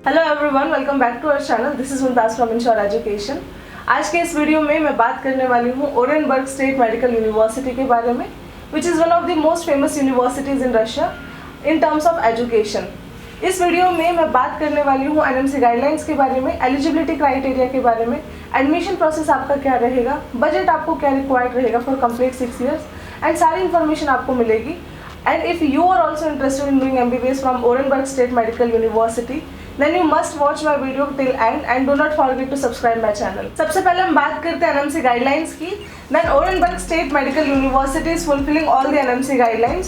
Hello everyone, welcome back to our channel. This is Mumtaz from Ensure Education. आज के इस video में मैं बात करने वाली हूँ ओरेनबर्ग स्टेट मेडिकल यूनिवर्सिटी के बारे में, which is one of the most famous universities in Russia in terms of education. इस वीडियो में मैं बात करने वाली हूँ एनएमसी गाइडलाइंस के बारे में, एलिजिबिलिटी क्राइटेरिया के बारे में, एडमिशन प्रोसेस आपका क्या रहेगा, बजट आपको क्या रिक्वायर्ड रहेगा फॉर कंप्लीट 6 years, एंड सारी इन्फॉर्मेशन आपको मिलेगी। And if you are also interested in doing MBBS from Orenburg State Medical University, then you must watch my video till end and do not forget to subscribe my channel. सबसे पहले हम बात करते हैं NMC guidelines की। Then Orenburg State Medical University is fulfilling all the NMC guidelines.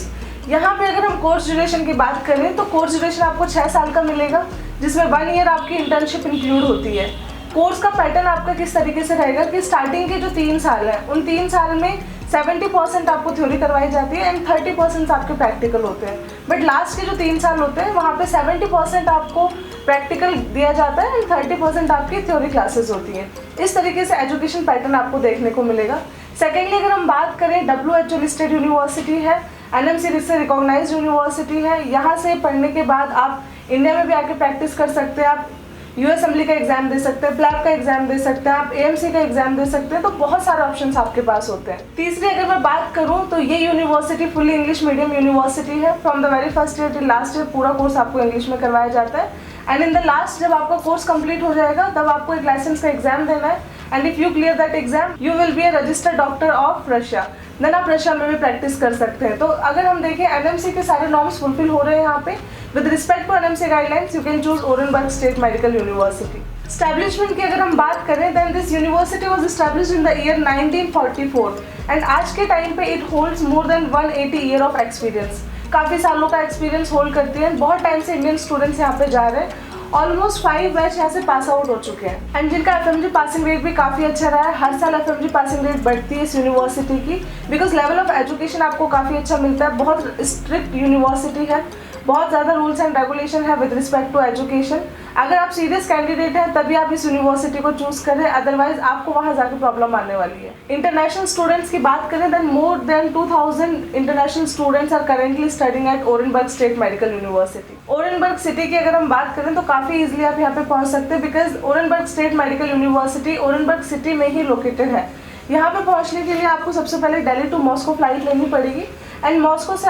यहाँ पे अगर हम कोर्स ड्यूरेशन की बात करें तो कोर्स ड्यूरेशन आपको 6 साल का मिलेगा, जिसमें 1 year आपकी इंटर्नशिप इंक्लूड होती है। कोर्स का पैटर्न आपका किस तरीके से रहेगा कि स्टार्टिंग के जो 3 साल हैं उन 3 साल में 70% आपको थ्योरी करवाई जाती है एंड 30% आपके प्रैक्टिकल होते हैं। बट लास्ट के जो 3 साल होते हैं वहाँ पे 70% आपको प्रैक्टिकल दिया जाता है एंड 30% आपकी थ्योरी क्लासेस होती हैं। इस तरीके से एजुकेशन पैटर्न आपको देखने को मिलेगा। सेकेंडली अगर हम बात करें, WHO लिस्टेड यूनिवर्सिटी है, NMC से रिकॉग्नाइज्ड यूनिवर्सिटी है। यहाँ से पढ़ने के बाद आप इंडिया में भी आके प्रैक्टिस कर सकते हैं, आप यूएस असेंबली का एग्जाम दे सकते हैं, प्लैब का एग्जाम दे सकते हैं, आप AMC का एग्जाम दे सकते हैं। तो बहुत सारे ऑप्शंस आपके पास होते हैं। तीसरी अगर मैं बात करूं तो ये university fully English medium university है। From the very first year till last year पूरा कोर्स आपको इंग्लिश में करवाया जाता है एंड इन द लास्ट जब आपका कोर्स कंप्लीट हो जाएगा तब आपको एक लाइसेंस का एग्जाम देना है and if you clear that exam you will be a registered doctor of Russia. Then आप रशिया में भी प्रैक्टिस कर सकते हैं। तो अगर हम देखें NMC के सारे नॉर्म्स फुलफिल हो रहे हैं यहाँ पे। With respect to NMC guidelines you can choose Orenburg State Medical University. Establishment की अगर हम बात करें then this university was established in the year 1944 and आज के टाइम पे it holds more than 180 year of experience. काफ़ी सालों का एक्सपीरियंस होल्ड करती है। बहुत टाइम से इंडियन स्टूडेंट्स यहाँ पे जा रहे हैं। ऑलमोस्ट 5 बैच यहाँ से पास आउट हो चुके हैं एंड जिनका FMG पासिंग रेट भी काफ़ी अच्छा रहा है। हर साल FMG पासिंग रेट बढ़ती है इस यूनिवर्सिटी की, बिकॉज लेवल ऑफ एजुकेशन आपको काफ़ी अच्छा मिलता है। बहुत स्ट्रिक्ट यूनिवर्सिटी है, बहुत ज़्यादा रूल्स एंड रेगुलेशन है विद रिस्पेक्ट टू एजुकेशन। अगर आप सीरियस कैंडिडेट हैं तभी आप इस यूनिवर्सिटी को चूज करें, अदरवाइज आपको वहाँ जाकर प्रॉब्लम आने वाली है। इंटरनेशनल स्टूडेंट्स की बात करें then more than 2000 international students are currently studying at Orenburg State Medical University. Orenburg city की अगर हम बात करें तो काफ़ी ईजिली आप यहाँ पे पहुँच सकते हैं, because Orenburg State Medical University Orenburg city में ही लोकेटेड है। यहाँ पे पहुँचने के लिए आपको सबसे पहले दिल्ली टू मॉस्को फ्लाइट लेनी पड़ेगी एंड मॉस्को से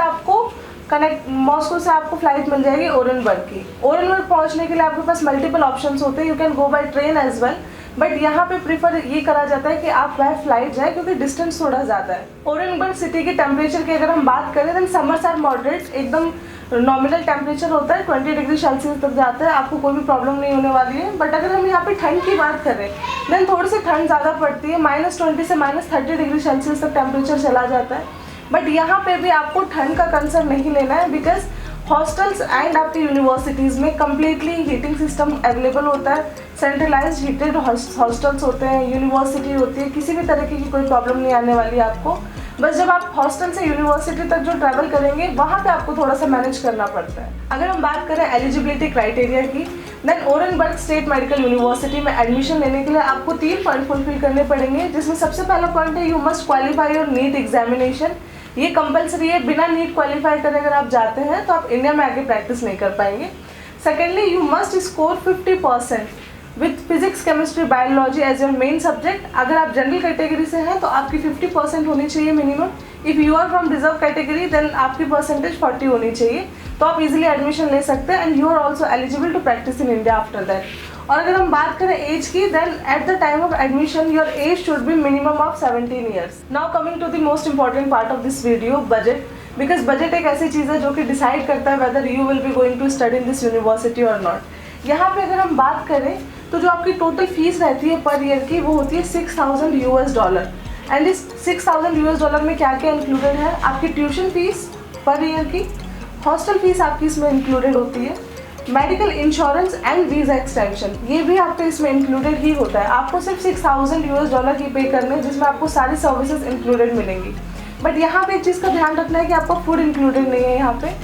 आपको फ्लाइट मिल जाएगी ओरेनबर्ग की। ओरेनबर्ग पहुंचने के लिए आपके पास मल्टीपल ऑप्शंस होते हैं, you can go by train as well, but यहाँ पे प्रीफर ये करा जाता है कि आप बाय फ्लाइट जाए क्योंकि डिस्टेंस थोड़ा ज़्यादा है। ओरेनबर्ग सिटी के टेम्परेचर की अगर हम बात करें देन समर्स आर मॉडरेट, एकदम नॉमिनल टेम्परेचर होता है, 20 डिग्री सेल्सियस तक जाता है, आपको कोई भी प्रॉब्लम नहीं होने वाली है। बट अगर हम यहाँ पे ठंड की बात करें देन थोड़ी सी ठंड ज़्यादा पड़ती है, -20 से -30 डिग्री सेल्सियस तक टेम्परेचर चला जाता है। बट यहाँ पे भी आपको ठंड का कंसर्न नहीं लेना है, बिकॉज हॉस्टल्स एंड आपकी यूनिवर्सिटीज़ में कम्प्लीटली हीटिंग सिस्टम अवेलेबल होता है। सेंट्रलाइज्ड हीटेड हॉस्टल्स होते हैं, यूनिवर्सिटी होती है, किसी भी तरीके की कोई प्रॉब्लम नहीं आने वाली है आपको। बस जब आप हॉस्टल से यूनिवर्सिटी तक जो ट्रैवल करेंगे वहाँ पे आपको थोड़ा सा मैनेज करना पड़ता है। अगर हम बात करें एलिजिबिलिटी क्राइटेरिया की then Orenburg State Medical University में एडमिशन लेने के लिए आपको 3 पॉइंट फुलफिल करने पड़ेंगे, जिसमें सबसे पहला पॉइंट है you must qualify your NEET examination. ये कंपलसरी है, बिना नीट क्वालिफाई करे अगर आप जाते हैं तो आप इंडिया में आके प्रैक्टिस नहीं कर पाएंगे। Secondly you must score 50% with physics chemistry biology as your main subject. अगर आप जनरल कैटेगरी से हैं तो आपकी 50% होनी चाहिए minimum. If you are from reserve category then आपकी परसेंटेज 40 होनी चाहिए, तो आप इजीली एडमिशन ले सकते हैं and you are also eligible to practice in India after that. और अगर हम बात करें एज की then at the time of admission your age should be minimum of 17 years. Now coming to the most important part of this video, budget. Because budget एक ऐसी चीज़ है जो कि डिसाइड करता है whether you will be going to study in this university और not. यहाँ पे अगर हम बात करें तो जो आपकी टोटल फीस रहती है पर ईयर की वो होती है $6000 एंड इस $6000 में क्या क्या इंक्लूडेड है, आपकी ट्यूशन फीस पर ईयर की, हॉस्टल फीस आपकी इसमें इंक्लूडेड होती है, medical insurance and visa extension ये भी आपके इसमें इंक्लूडेड ही होता है। आपको सिर्फ $6000 ही पे करने जिसमें आपको सारी सर्विसेज इंक्लूडेड मिलेंगी। बट यहाँ पे एक चीज़ का ध्यान रखना है कि आपका फूड इंक्लूडेड नहीं है। यहाँ पे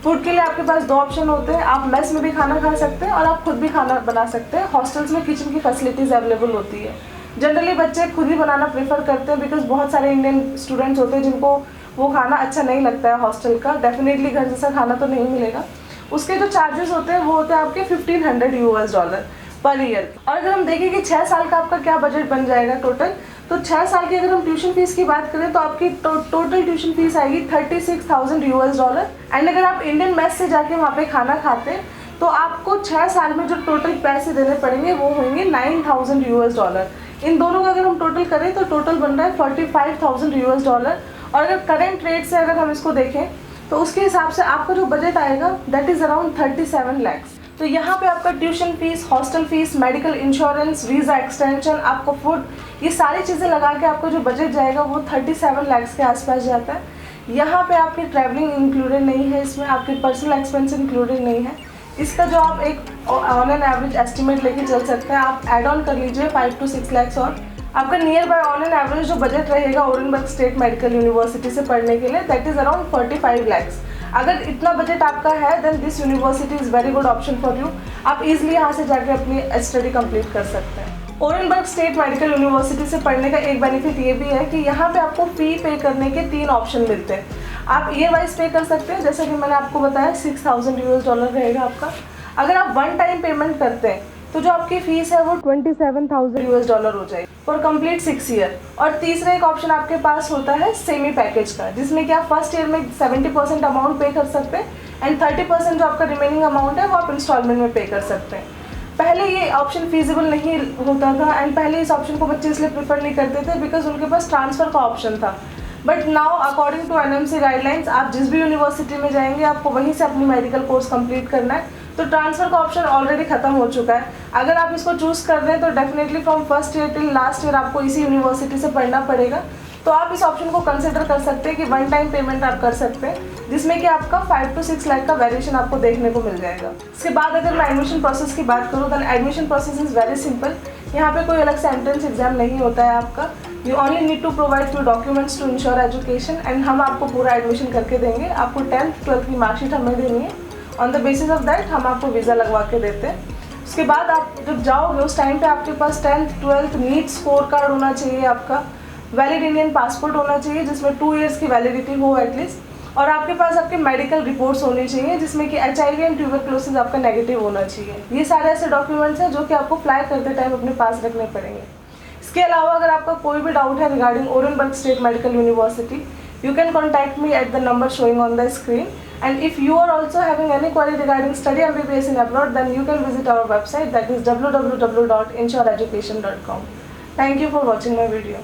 फूड के लिए आपके पास 2 ऑप्शन होते हैं, आप मेस में भी खाना खा सकते हैं और आप खुद भी खाना बना सकते हैं। हॉस्टल्स में किचन की फैसिलिटीज़ अवेलेबल होती है। जनरली बच्चे खुद ही बनाना प्रेफर करते हैं, बिकॉज बहुत सारे इंडियन स्टूडेंट्स होते हैं जिनको वो खाना अच्छा नहीं लगता है हॉस्टल का। डेफिनेटली घर जैसा खाना तो नहीं मिलेगा। उसके जो चार्जेस होते हैं वो होते हैं आपके $1500 पर ईयर। और अगर हम देखें कि 6 साल का आपका क्या बजट बन जाएगा टोटल, तो 6 साल की अगर हम ट्यूशन फीस की बात करें तो आपकी टोटल ट्यूशन फीस आएगी $36,000। एंड अगर आप इंडियन मेस से जाके वहाँ पे खाना खाते हैं तो आपको 6 साल में जो टोटल पैसे देने पड़ेंगे वो होंगे $9,000। इन दोनों का अगर हम टोटल करें तो टोटल बन रहा है $45,000। और अगर करंट रेट से अगर हम इसको देखें तो उसके हिसाब से आपका जो बजट आएगा दैट इज़ अराउंड 37 lakhs। तो यहाँ पे आपका tuition fees, hostel fees, medical insurance, visa extension, आपको फूड, ये सारी चीज़ें लगा के आपका जो बजट जाएगा वो 37 lakhs के आसपास जाता है। यहाँ पे आपकी ट्रैवलिंग इंक्लूडेड नहीं है, इसमें आपके पर्सनल एक्सपेंस इंक्लूडेड नहीं है। इसका जो आप एक ऑन एन एवरेज एस्टिमेट लेके चल सकते हैं, आप एड ऑन कर लीजिए 5 to 6 lakhs और आपका near by on an average जो बजट रहेगा ओरेनबर्ग स्टेट मेडिकल यूनिवर्सिटी से पढ़ने के लिए दैट इज़ अराउंड 45 lakhs। अगर इतना बजट आपका है then this university is very good option for you. आप इजीली यहाँ से जाकर अपनी स्टडी कंप्लीट कर सकते हैं। ओरेनबर्ग स्टेट मेडिकल यूनिवर्सिटी से पढ़ने का एक बेनिफिट ये भी है कि यहाँ पे आपको फ़ी पे करने के 3 ऑप्शन मिलते हैं। आप ईयर वाइज पे कर सकते हैं, जैसे कि मैंने आपको बताया $6,000 रहेगा आपका। अगर आप वन टाइम पेमेंट करते हैं तो जो आपकी फ़ीस है वो $27,000 हो जाएगी फॉर कंप्लीट 6 ईयर। और तीसरा एक ऑप्शन आपके पास होता है सेमी पैकेज का, जिसमें कि आप फर्स्ट ईयर में 70% अमाउंट पे कर सकते हैं एंड 30% जो आपका रिमेनिंग अमाउंट है वो आप इंस्टॉलमेंट में पे कर सकते हैं। पहले ये ऑप्शन फीजिबल नहीं होता था एंड पहले इस ऑप्शन को बच्चे इसलिए प्रेफर नहीं करते थे बिकॉज उनके पास ट्रांसफ़र का ऑप्शन था। But now according to NMC guidelines आप जिस भी यूनिवर्सिटी में जाएंगे आपको वहीं से अपनी मेडिकल कोर्स कंप्लीट करना है, तो ट्रांसफ़र का ऑप्शन ऑलरेडी खत्म हो चुका है। अगर आप इसको चूज़ कर रहे हैं तो definitely from first year till last year आपको इसी यूनिवर्सिटी से पढ़ना पड़ेगा। तो आप इस ऑप्शन को कंसिडर कर सकते हैं कि वन टाइम पेमेंट आप कर सकते हैं, जिसमें कि आपका 5 to 6 लाख का वेरिएशन आपको देखने को मिल जाएगा। इसके बाद अगर मैं एडमिशन प्रोसेस की बात करूँ तो admission process is very simple. यहाँ पे कोई अलग से एंट्रेंस एग्जाम नहीं होता है आपका। You only need to provide few documents to Ensure Education and हम आपको पूरा एडमिशन करके देंगे। आपको 10th 12th की मार्कशीट हमें देनी है, on the basis of that हम आपको वीज़ा लगवा के देते हैं। उसके बाद आप जब जाओगे उस टाइम पे आपके पास 10th 12th NEET score card होना चाहिए, आपका वैलिड इंडियन पासपोर्ट होना चाहिए जिसमें 2 years की वैलिडिटी हो एटलीस्ट, और आपके पास आपके मेडिकल रिपोर्ट्स होनी चाहिए जिसमें कि HIV एंड ट्यूबरक्लोसिस आपका नेगेटिव होना चाहिए। ये सारे ऐसे डॉक्यूमेंट्स हैं जो कि आपको फ्लाई करते टाइम अपने पास रखने पड़ेंगे। इसके अलावा अगर आपका कोई भी डाउट है regarding Orenburg State Medical university, you can contact me at the number showing on the screen. And if you are also having any query regarding study MBBS in abroad, then you can visit our website, that is www.insureeducation.com. Thank you for watching my video.